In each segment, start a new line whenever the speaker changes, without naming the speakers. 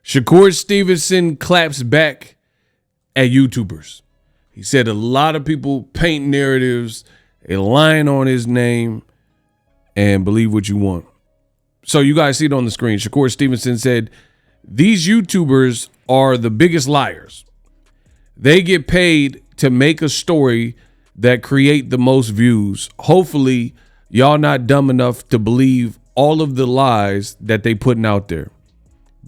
Shakur Stevenson claps back at YouTubers. He said a lot of people paint narratives, a line on his name, and believe what you want. So you guys see it on the screen. Shakur Stevenson said, these YouTubers are the biggest liars. They get paid to make a story that create the most views. Hopefully, y'all not dumb enough to believe all of the lies that they putting out there.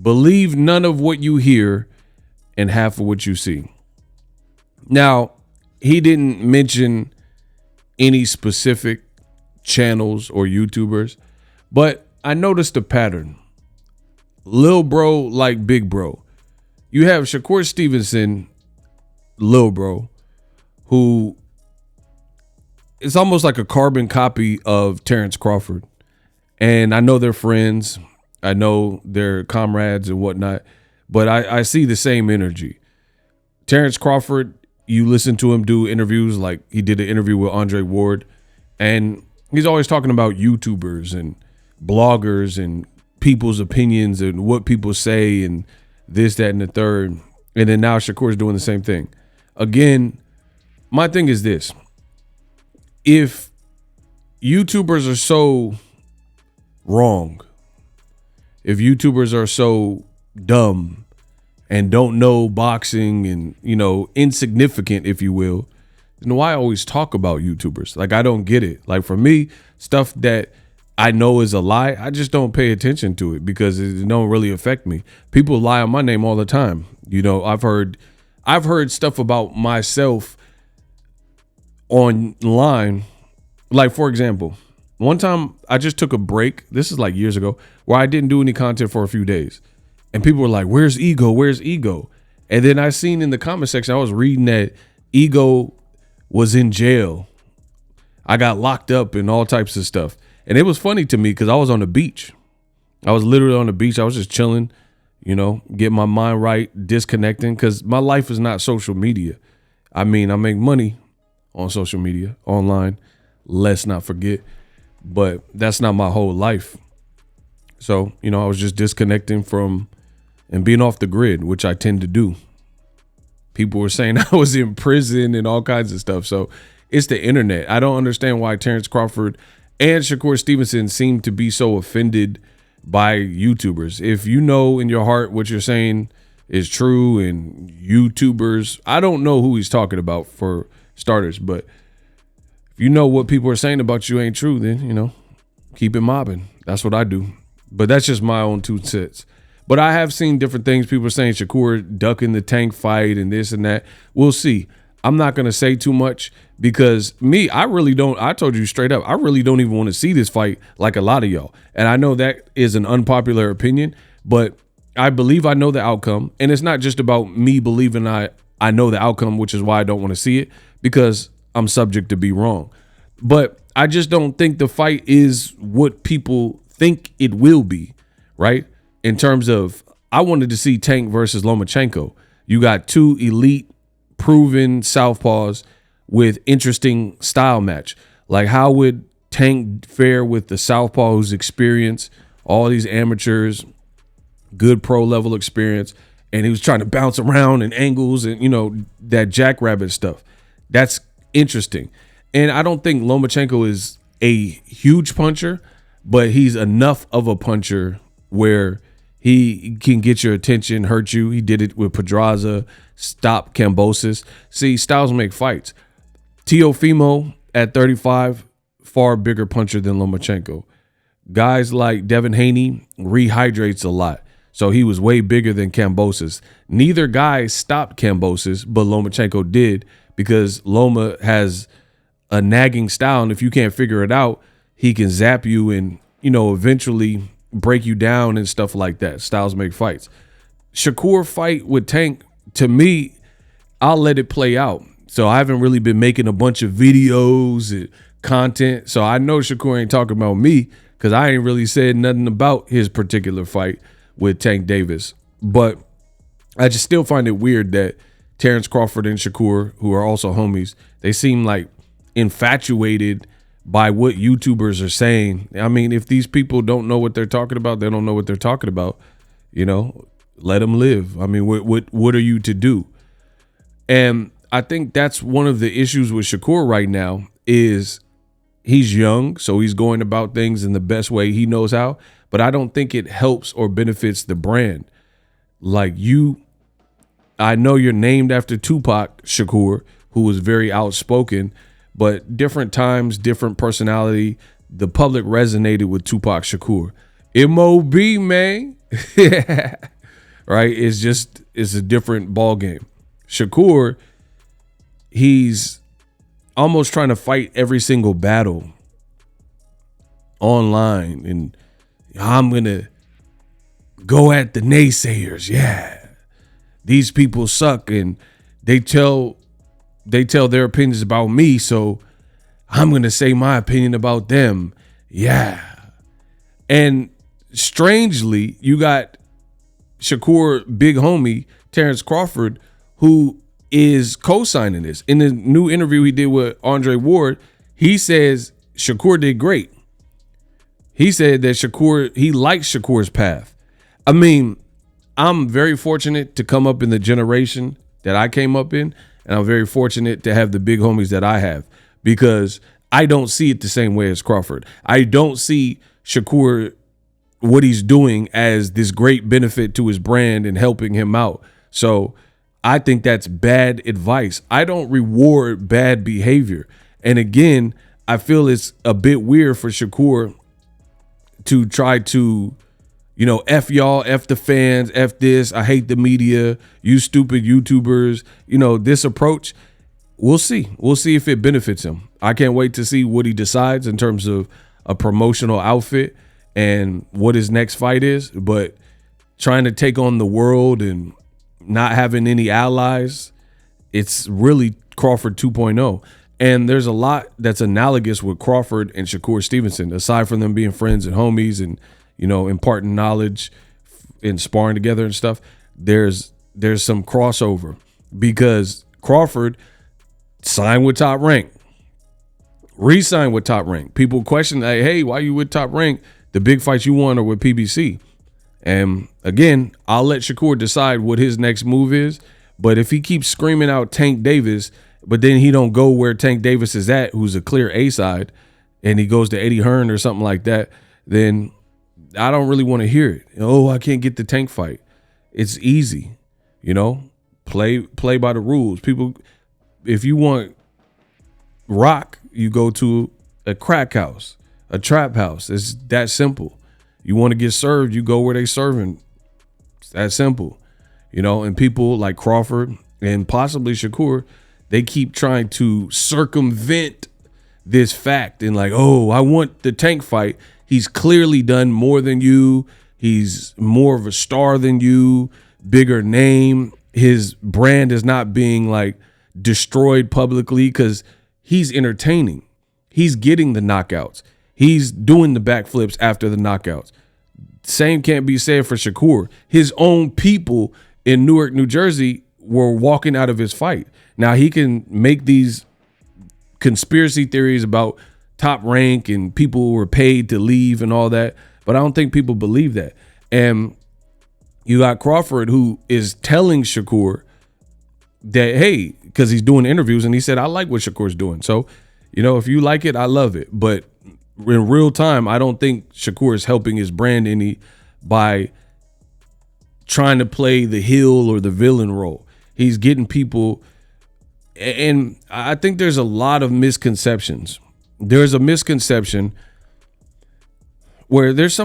Believe none of what you hear and half of what you see. Now, he didn't mention any specific channels or YouTubers, but I noticed a pattern. Lil bro like big bro. You have Shakur Stevenson, Lil bro, who is almost like a carbon copy of Terrence Crawford. And I know they're friends. I know they're comrades and whatnot, but I see the same energy. Terrence Crawford, you listen to him do interviews, like he did an interview with Andre Ward, and he's always talking about YouTubers and bloggers and people's opinions and what people say and this, that, and the third. And then now Shakur's doing the same thing. Again, my thing is this. If YouTubers are so wrong, if YouTubers are so dumb and don't know boxing and, you know, insignificant, if you will, then why always talk about YouTubers? Like, I don't get it. Like, for me, stuff that I know is a lie, I just don't pay attention to it because it don't really affect me. People lie on my name all the time. You know, I've heard stuff about myself online. Like, for example, one time I just took a break. This is like years ago, where I didn't do any content for a few days. And people were like, where's Ego? Where's Ego? And then I seen in the comment section, I was reading that Ego was in jail. I got locked up and all types of stuff. And it was funny to me because I was on the beach. I was literally on the beach. I was just chilling, you know, getting my mind right, disconnecting, because my life is not social media. I mean, I make money on social media, online, let's not forget, but that's not my whole life. So, you know, I was just disconnecting from and being off the grid, which I tend to do. People were saying I was in prison and all kinds of stuff. So it's the internet. I don't understand why Terrence Crawford and Shakur Stevenson seem to be so offended by YouTubers. If you know in your heart what you're saying is true, and YouTubers, I don't know who he's talking about for starters, but if you know what people are saying about you ain't true, then, you know, keep it mobbing. That's what I do. But that's just my own 2 cents. But I have seen different things. People are saying Shakur ducking the Tank fight and this and that. We'll see. I'm not going to say too much because I really don't. I told you straight up, I really don't even want to see this fight like a lot of y'all. And I know that is an unpopular opinion, but I believe I know the outcome. And it's not just about me believing I know the outcome, which is why I don't want to see it, because I'm subject to be wrong. But I just don't think the fight is what people think it will be, right? In terms of, I wanted to see Tank versus Lomachenko. You got 2 elite, proven southpaws with interesting style match. Like, how would Tank fare with the southpaw who's experienced, all these amateurs, good pro level experience, and he was trying to bounce around in angles and, you know, that jackrabbit stuff. That's interesting. And I don't think Lomachenko is a huge puncher, but he's enough of a puncher where he can get your attention, hurt you. He did it with Pedraza, stop Kambosos. See, styles make fights. Teofimo at 35, far bigger puncher than Lomachenko. Guys like Devin Haney rehydrates a lot, so he was way bigger than Kambosos. Neither guy stopped Kambosos, but Lomachenko did, because Loma has a nagging style, and if you can't figure it out, he can zap you and, you know, eventually break you down and stuff like that. Styles make fights. Shakur fight with Tank, to me, I'll let it play out. So I haven't really been making a bunch of videos and content. So I know Shakur ain't talking about me because I ain't really said nothing about his particular fight with Tank Davis. But I just still find it weird that Terrence Crawford and Shakur, who are also homies, they seem like infatuated by what YouTubers are saying. I mean, if these people don't know what they're talking about, they don't know what they're talking about. You know, Let him live. I mean, what are you to do? And I think that's one of the issues with Shakur right now is he's young, so he's going about things in the best way he knows how. But I don't think it helps or benefits the brand. Like I know you're named after Tupac Shakur, who was very outspoken, but different times, different personality. The public resonated with Tupac Shakur. MOB, man. Right? It's a different ball game. Shakur, he's almost trying to fight every single battle online, and I'm gonna go at the naysayers. Yeah, these people suck, and they tell their opinions about me, so I'm gonna say my opinion about them. Yeah. And strangely, you got Shakur big homie Terrence Crawford, who is co-signing this. In the new interview he did with Andre Ward, he says Shakur did great. He said that he likes Shakur's path. I mean, I'm very fortunate to come up in the generation that I came up in, and I'm very fortunate to have the big homies that I have, because I don't see it the same way as Crawford. I don't see Shakur, what he's doing, as this great benefit to his brand and helping him out. So I think that's bad advice. I don't reward bad behavior. And again, I feel it's a bit weird for Shakur to try to, F y'all, F the fans, F this, I hate the media, you stupid YouTubers, this approach. We'll see. We'll see if it benefits him. I can't wait to see what he decides in terms of a promotional outfit and what his next fight is. But trying to take on the world and not having any allies, it's really Crawford 2.0. And there's a lot that's analogous with Crawford and Shakur Stevenson, aside from them being friends and homies and, imparting knowledge and sparring together and stuff. There's some crossover, because Crawford signed with Top Rank, re-signed with Top Rank. People question, like, hey, why you with Top Rank? The big fights you won are with PBC. And again, I'll let Shakur decide what his next move is. But if he keeps screaming out Tank Davis, but then he don't go where Tank Davis is at, who's a clear A side, and he goes to Eddie Hearn or something like that, then I don't really want to hear it. Oh, I can't get the Tank fight. It's easy, play by the rules. People, if you want rock, you go to a crack house, a trap house. It's that simple. You want to get served, you go where they serving. It's that simple, and people like Crawford and possibly Shakur, they keep trying to circumvent this fact and like, oh, I want the Tank fight. He's clearly done more than you. He's more of a star than you, bigger name. His brand is not being like destroyed publicly because he's entertaining. He's getting the knockouts. He's doing the backflips after the knockouts. Same can't be said for Shakur. His own people in Newark, New Jersey were walking out of his fight. Now he can make these conspiracy theories about Top Rank and people who were paid to leave and all that, but I don't think people believe that. And you got Crawford, who is telling Shakur that, hey, because he's doing interviews, and he said, I like what Shakur's doing. So, if you like it, I love it. But in real time, I don't think Shakur is helping his brand any by trying to play the heel or the villain role. He's getting people, and I think there's a lot of misconceptions. There's a misconception where there's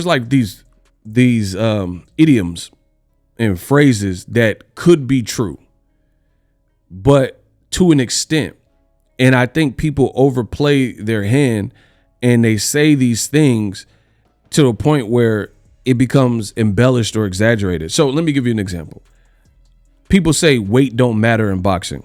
like these idioms and phrases that could be true, but to an extent. And I think people overplay their hand and they say these things to a point where it becomes embellished or exaggerated. So let me give you an example. People say weight don't matter in boxing.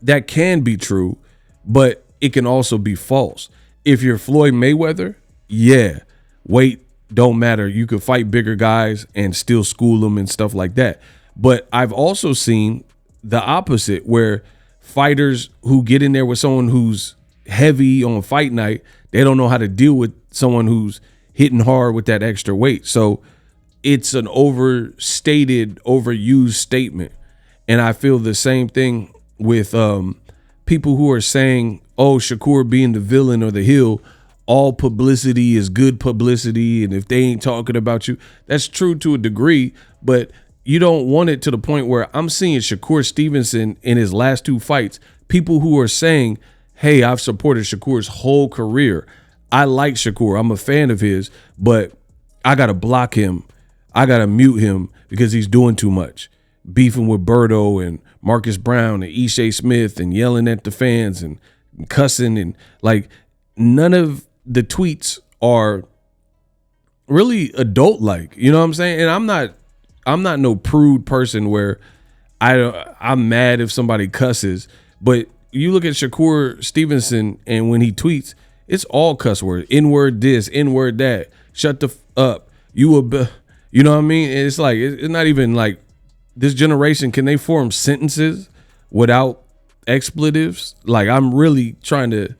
That can be true, but it can also be false. If you're Floyd Mayweather, yeah, weight don't matter. You could fight bigger guys and still school them and stuff like that. But I've also seen the opposite, where fighters who get in there with someone who's heavy on fight night, they don't know how to deal with someone who's hitting hard with that extra weight. So it's an overstated, overused statement. And I feel the same thing with people who are saying, oh, Shakur being the villain or the heel, all publicity is good publicity. And if they ain't talking about you, that's true to a degree, but you don't want it to the point where I'm seeing Shakur Stevenson in his last 2 fights, people who are saying, hey, I've supported Shakur's whole career. I like Shakur. I'm a fan of his, but I got to block him. I got to mute him because he's doing too much. Beefing with Berto and Marcus Brown and Ishai Smith and yelling at the fans and cussing, and like none of the tweets are really adult like, you know what I'm saying? And I'm not no prude person where I'm mad if somebody cusses, but you look at Shakur Stevenson and when he tweets, it's all cuss words, N-word this, N-word that, shut the up, you know what I mean? And it's like, it's not even like this generation, can they form sentences without expletives? Like, I'm really trying to,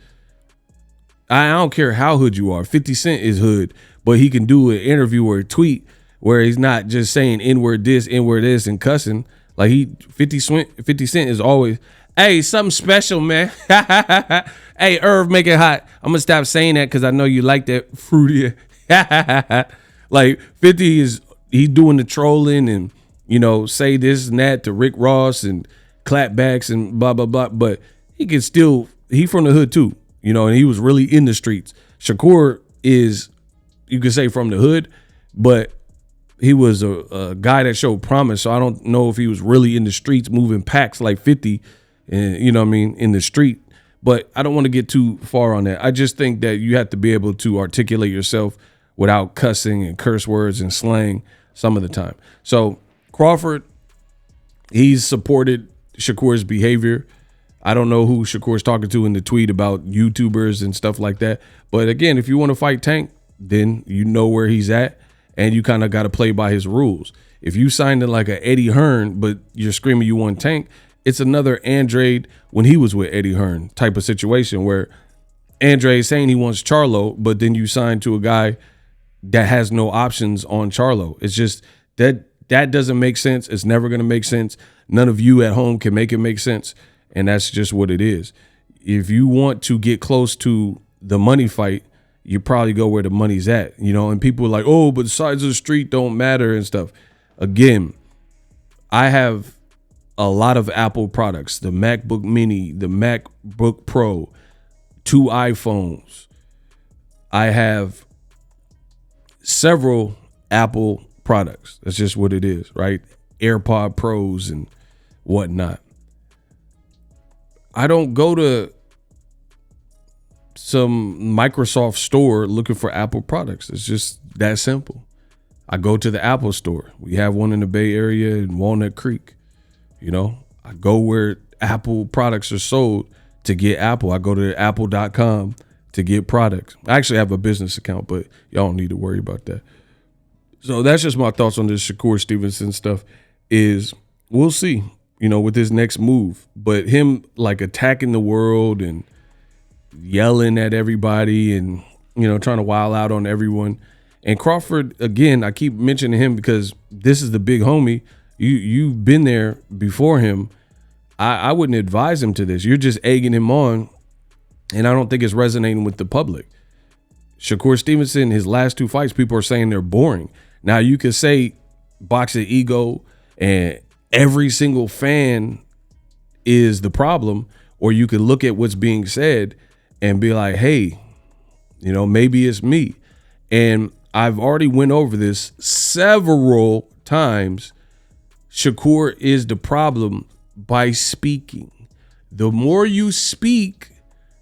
I don't care how hood you are. 50 Cent is hood, but he can do an interview or a tweet where he's not just saying N-word this, N-word this, and cussing. Like 50 Cent is always, hey, something special, man. Hey, Irv, make it hot. I'm going to stop saying that because I know you like that fruity. Like 50 he's doing the trolling and, you know, say this and that to Rick Ross and clapbacks and blah, blah, blah. But he can still, he from the hood too, you know, and he was really in the streets. Shakur is, you could say from the hood, but he was a guy that showed promise. So I don't know if he was really in the streets moving packs like 50 and, you know what I mean, in the street. But I don't want to get too far on that. I just think that you have to be able to articulate yourself without cussing and curse words and slang some of the time. So Crawford, he's supported Shakur's behavior. I don't know who Shakur's talking to in the tweet about YouTubers and stuff like that. But again, if you want to fight Tank, then you know where he's at and you kind of got to play by his rules. If you signed in like a Eddie Hearn, but you're screaming you want Tank, it's another Andrade when he was with Eddie Hearn type of situation where Andrade is saying he wants Charlo, but then you sign to a guy that has no options on Charlo. It's just that doesn't make sense. It's never going to make sense. None of you at home can make it make sense. And that's just what it is. If you want to get close to the money fight, you probably go where the money's at, you know, and people are like, oh, but the sides of the street don't matter and stuff. Again, I have a lot of Apple products, the MacBook Mini, the MacBook Pro, 2 iPhones. I have several Apple products. That's just what it is, right? AirPod Pros and whatnot. I don't go to some Microsoft store looking for Apple products. It's just that simple. I go to the Apple store. We have one in the Bay Area in Walnut Creek. You know, I go where Apple products are sold to get Apple. I go to apple.com to get products. I actually have a business account, but y'all don't need to worry about that. So that's just my thoughts on this Shakur Stevenson stuff is we'll see, you know, with this next move. But him like attacking the world and yelling at everybody and, you know, trying to wild out on everyone. And Crawford, again, I keep mentioning him because this is the big homie. You've been there before him. I wouldn't advise him to this. You're just egging him on, and I don't think it's resonating with the public. Shakur Stevenson, his last 2 fights, people are saying they're boring. Now, you could say Boxing Ego and every single fan is the problem, or you could look at what's being said and be like, hey, you know, maybe it's me. And I've already went over this several times. Shakur is the problem by speaking. The more you speak,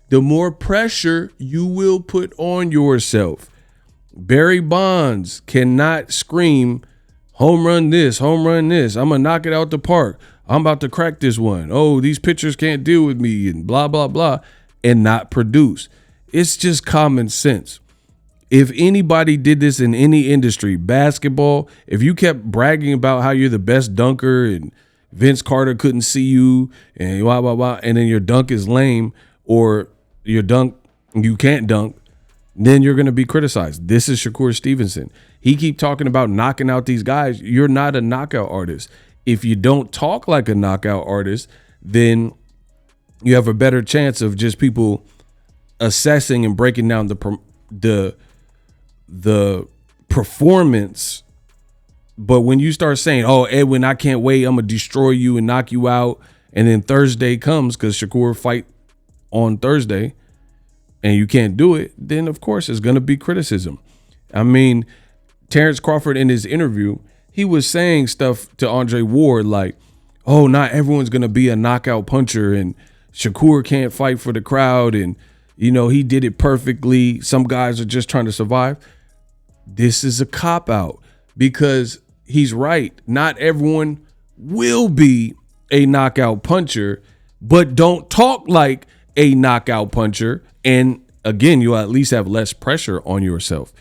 the more pressure you will put on yourself. Barry Bonds cannot scream, home run this, I'm going to knock it out the park. I'm about to crack this one. Oh, these pitchers can't deal with me and blah, blah, blah, and not produce. It's just common sense. If anybody did this in any industry, basketball, if you kept bragging about how you're the best dunker and Vince Carter couldn't see you and blah, blah, blah, and then your dunk is lame or your dunk, you can't dunk, then you're going to be criticized. This is Shakur Stevenson. He keep talking about knocking out these guys. You're not a knockout artist. If you don't talk like a knockout artist, then you have a better chance of just people assessing and breaking down the performance. But when you start saying, oh, Edwin, I can't wait, I'm gonna destroy you and knock you out, and then Thursday comes because Shakur fight on Thursday and you can't do it, then of course it's gonna be criticism. I mean, Terrence Crawford in his interview, he was saying stuff to Andre Ward like, oh, not everyone's gonna be a knockout puncher, and Shakur can't fight for the crowd, and you know, he did it perfectly. Some guys are just trying to survive. This is a cop-out because he's right. Not everyone will be a knockout puncher, but don't talk like a knockout puncher. And again, you'll at least have less pressure on yourself.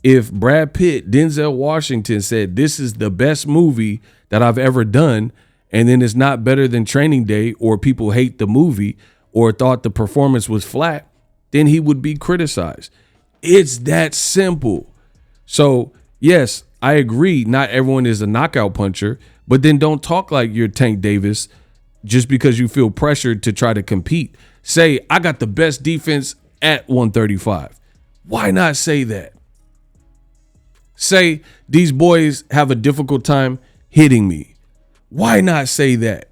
If Brad Pitt, Denzel Washington said, this is the best movie that I've ever done, and then it's not better than Training Day, or people hate the movie or thought the performance was flat, then he would be criticized. It's that simple. So yes, I agree. Not everyone is a knockout puncher, but then don't talk like you're Tank Davis just because you feel pressured to try to compete. Say, I got the best defense at 135. Why not say that? Say, these boys have a difficult time hitting me. Why not say that?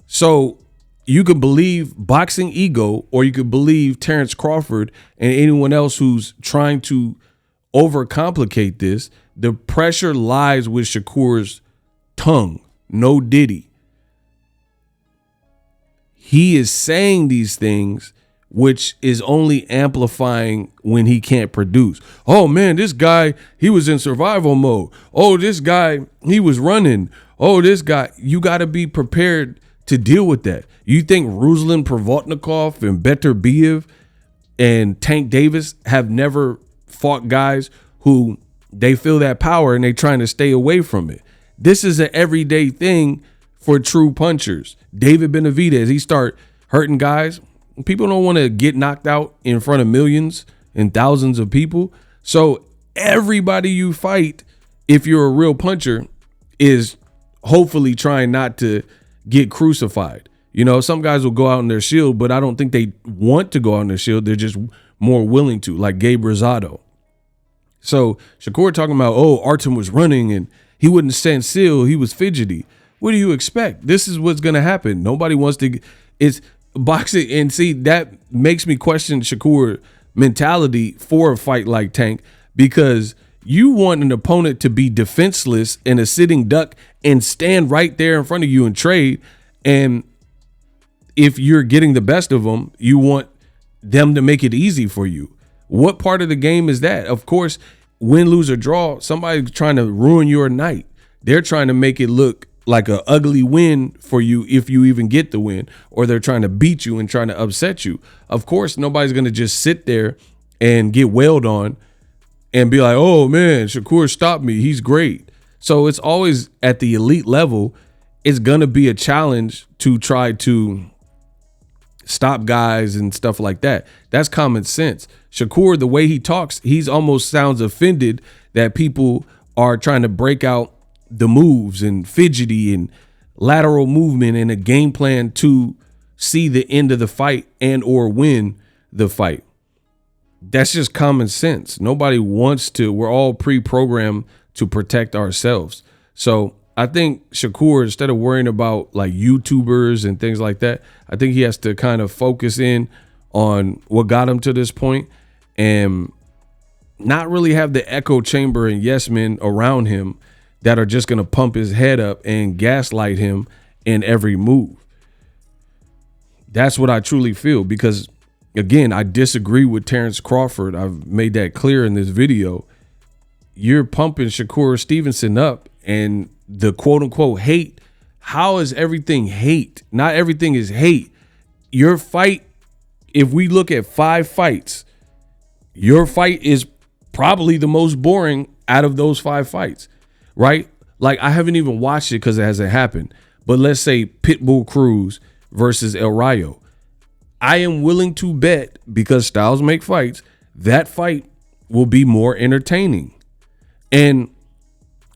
So you could believe Boxing Ego, or you could believe Terrence Crawford and anyone else who's trying to overcomplicate this. The pressure lies with Shakur's tongue. No Diddy. He is saying these things, which is only amplifying when he can't produce. Oh man, this guy, he was in survival mode. Oh, this guy, he was running. Oh, this guy, you got to be prepared to deal with that. You think Ruslan Provodnikov and Beterbiev and Tank Davis have never fought guys who they feel that power and they trying to stay away from it? This is an everyday thing for true punchers. David Benavidez, he start hurting guys. People don't want to get knocked out in front of millions and thousands of people. So everybody you fight, if you're a real puncher, is hopefully trying not to get crucified. You know, some guys will go out in their shield, but I don't think they want to go out in their shield. They're just more willing to, like Gabe Rosado. So Shakur talking about, oh, Artem was running and he wouldn't stand still. He was fidgety. What do you expect? This is what's going to happen. Nobody wants to. It's boxing. And see, that makes me question Shakur mentality for a fight like Tank, because you want an opponent to be defenseless and a sitting duck and stand right there in front of you and trade. And if you're getting the best of them, you want them to make it easy for you. What part of the game is that? Of course, win, lose, or draw, somebody's trying to ruin your night. They're trying to make it look like an ugly win for you if you even get the win, or they're trying to beat you and trying to upset you. Of course, nobody's going to just sit there and get wailed on and be like, oh man, Shakur stopped me, he's great. So it's always at the elite level, it's going to be a challenge to try to stop guys and stuff like that. That's common sense. Shakur, the way he talks, he's almost sounds offended that people are trying to break out the moves and fidgety and lateral movement and a game plan to see the end of the fight and or win the fight. That's just common sense. Nobody wants to. We're all pre-programmed to protect ourselves. So I think Shakur, instead of worrying about like YouTubers and things like that, I think he has to kind of focus in on what got him to this point and not really have the echo chamber and yes men around him that are just going to pump his head up and gaslight him in every move. That's what I truly feel, because again, I disagree with Terrence Crawford. I've made that clear in this video. You're pumping Shakur Stevenson up and the quote unquote hate. How is everything hate? Not everything is hate. Your fight, if we look at 5 fights, your fight is probably the most boring out of those 5 fights. Right? Like, I haven't even watched it because it hasn't happened. But let's say Pitbull Cruz versus El Rayo. I am willing to bet, because styles make fights, that fight will be more entertaining. And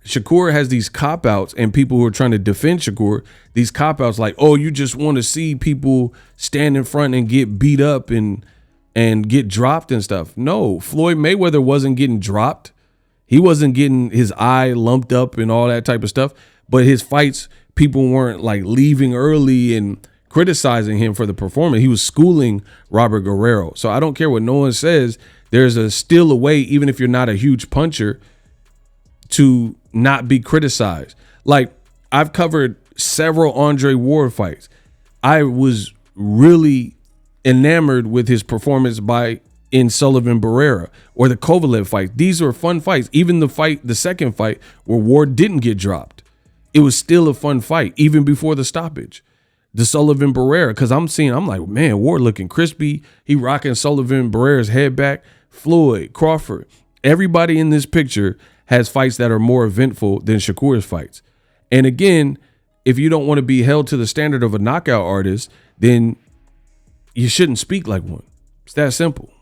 Shakur has these cop-outs, and people who are trying to defend Shakur, these cop-outs like, oh, you just want to see people stand in front and get beat up and get dropped and stuff. No, Floyd Mayweather wasn't getting dropped. He wasn't getting his eye lumped up and all that type of stuff. But his fights, people weren't like leaving early and criticizing him for the performance. He was schooling Robert Guerrero. So I don't care what no one says. There's still a way, even if you're not a huge puncher, to not be criticized. Like, I've covered several Andre Ward fights. I was really enamored with his performance in Sullivan Barrera or the Kovalev fight. These were fun fights. Even the second fight where Ward didn't get dropped, it was still a fun fight, even before the stoppage. The Sullivan Barrera, because I'm like, man, Ward looking crispy. He rocking Sullivan Barrera's head back. Floyd, Crawford, everybody in this picture has fights that are more eventful than Shakur's fights. And again, if you don't want to be held to the standard of a knockout artist, then you shouldn't speak like one. It's that simple.